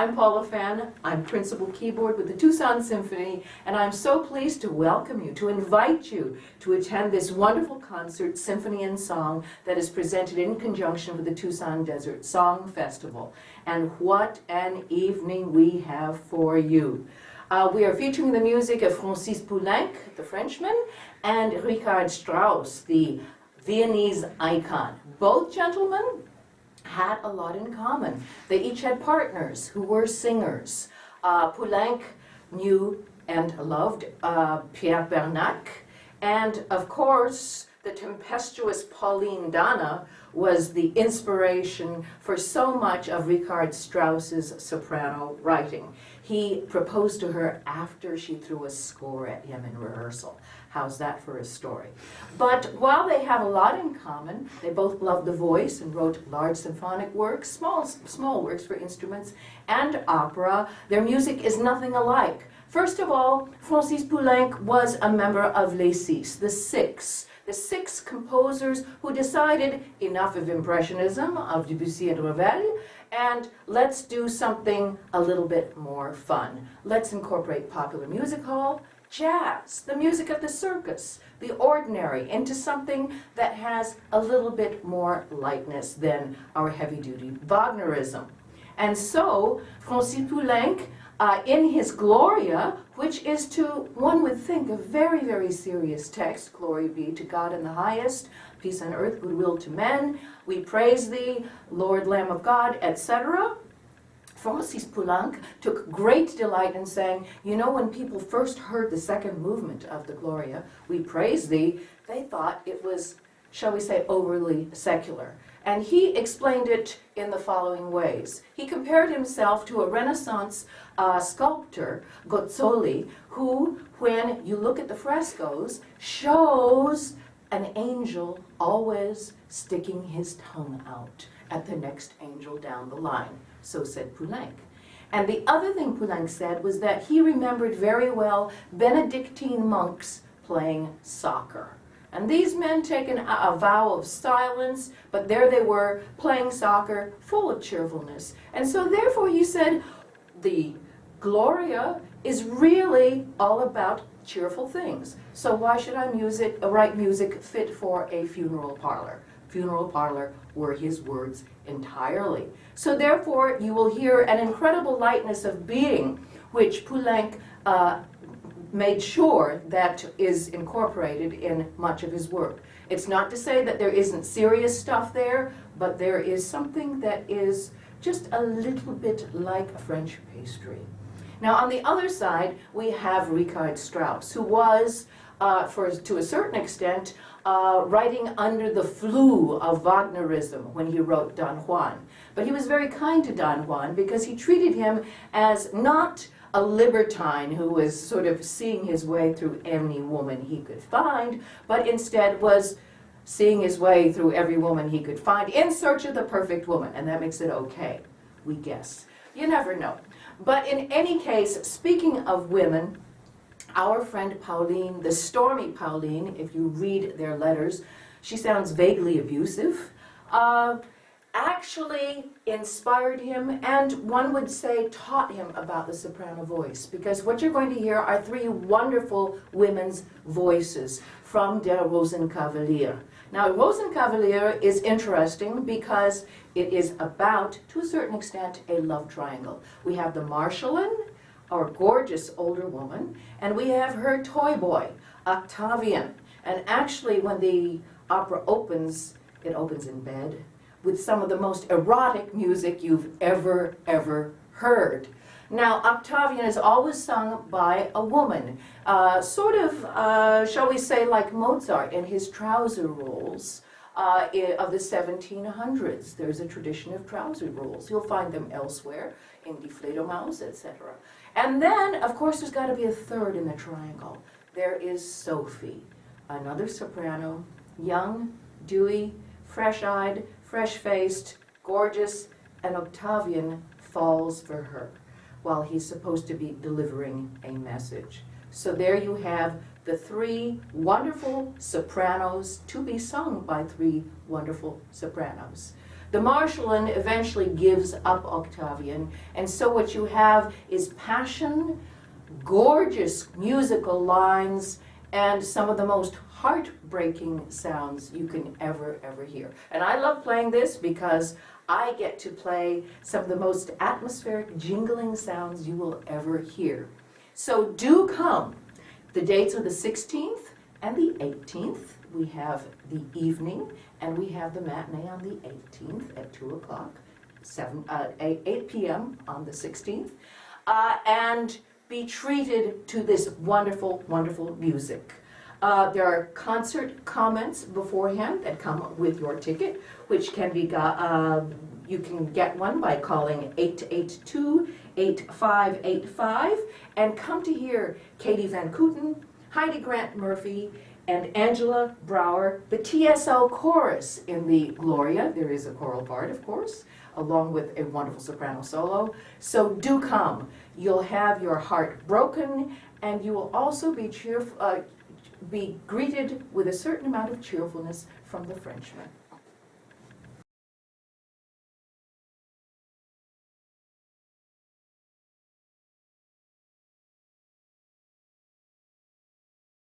I'm Paula Fan. I'm principal keyboard with the Tucson Symphony, and I'm so pleased to welcome you, to invite you to attend this wonderful concert, Symphony and Song, that is presented in conjunction with the Tucson Desert Song Festival. And what an evening we have for you. We are featuring the music of Francis Poulenc, the Frenchman, and Richard Strauss, the Viennese icon. Both gentlemen had a lot in common. They each had partners who were singers. Poulenc knew and loved Pierre Bernac, and of course the tempestuous Pauline Dana was the inspiration for so much of Richard Strauss's soprano writing. He proposed to her after she threw a score at him in rehearsal. How's that for a story? But while they have a lot in common, they both loved the voice and wrote large symphonic works, small works for instruments, and opera. Their music is nothing alike. First of all, Francis Poulenc was a member of Les Six, the six composers who decided enough of Impressionism, of Debussy and Ravel, and let's do something a little bit more fun. Let's incorporate popular music hall, jazz, the music of the circus, the ordinary, into something that has a little bit more lightness than our heavy-duty Wagnerism. And so, Francis Poulenc, in his Gloria, which is to, one would think, a very, very serious text, glory be to God in the highest, peace on earth, goodwill to men, we praise thee, Lord, Lamb of God, etc., Francis Poulenc took great delight in saying, you know, when people first heard the second movement of the Gloria, we praise thee, they thought it was, shall we say, overly secular. And he explained it in the following ways. He compared himself to a Renaissance sculptor, Gozzoli, who, when you look at the frescoes, shows an angel always sticking his tongue out at the next angel down the line. So said Poulenc. And the other thing Poulenc said was that he remembered very well Benedictine monks playing soccer. And these men taken a vow of silence, but there they were playing soccer, full of cheerfulness. And so therefore he said, the Gloria is really all about cheerful things. So why should I write music fit for a funeral parlor? Funeral parlor were his words entirely. So therefore you will hear an incredible lightness of being, which Poulenc made sure that is incorporated in much of his work. It's not to say that there isn't serious stuff there, but there is something that is just a little bit like a French pastry. Now on the other side, we have Richard Strauss, who was, to a certain extent, writing under the flu of Wagnerism when he wrote Don Juan. But he was very kind to Don Juan because he treated him as not a libertine who was sort of seeing his way through any woman he could find, but instead was seeing his way through every woman he could find in search of the perfect woman. And that makes it okay, we guess. You never know. But in any case, speaking of women, our friend Pauline, the stormy Pauline, if you read their letters, she sounds vaguely abusive, actually inspired him, and one would say taught him about the soprano voice, because what you're going to hear are three wonderful women's voices from Der Rosenkavalier. Now, Rosenkavalier is interesting because it is about, to a certain extent, a love triangle. We have the Marschallin, our gorgeous older woman, and we have her toy boy, Octavian. And actually, when the opera opens, it opens in bed with some of the most erotic music you've ever heard. Now, Octavian is always sung by a woman, sort of, shall we say, like Mozart in his trouser rolls of the 1700s. There's a tradition of trouser rolls. You'll find them elsewhere, in Die Fledermaus, etc. And then, of course, there's got to be a third in the triangle. There is Sophie, another soprano, young, dewy, fresh-eyed, fresh-faced, gorgeous, and Octavian falls for her while he's supposed to be delivering a message. So there you have the three wonderful sopranos to be sung by three wonderful sopranos. The Marschallin eventually gives up Octavian, and so what you have is passion, gorgeous musical lines, and some of the most heartbreaking sounds you can ever hear. And I love playing this because I get to play some of the most atmospheric jingling sounds you will ever hear. So do come. The dates are the 16th and the 18th. We have the evening, and we have the matinee on the 18th at 2 o'clock, 8 p.m. on the 16th, and be treated to this wonderful, wonderful music. There are concert comments beforehand that come with your ticket, which can be you can get one by calling 882-8585 and come to hear Katie Van Kooten, Heidi Grant Murphy, and Angela Brower, the TSO chorus in the Gloria. There is a choral part, of course, along with a wonderful soprano solo. So do come. You'll have your heart broken, and you will also be greeted with a certain amount of cheerfulness from the Frenchmen.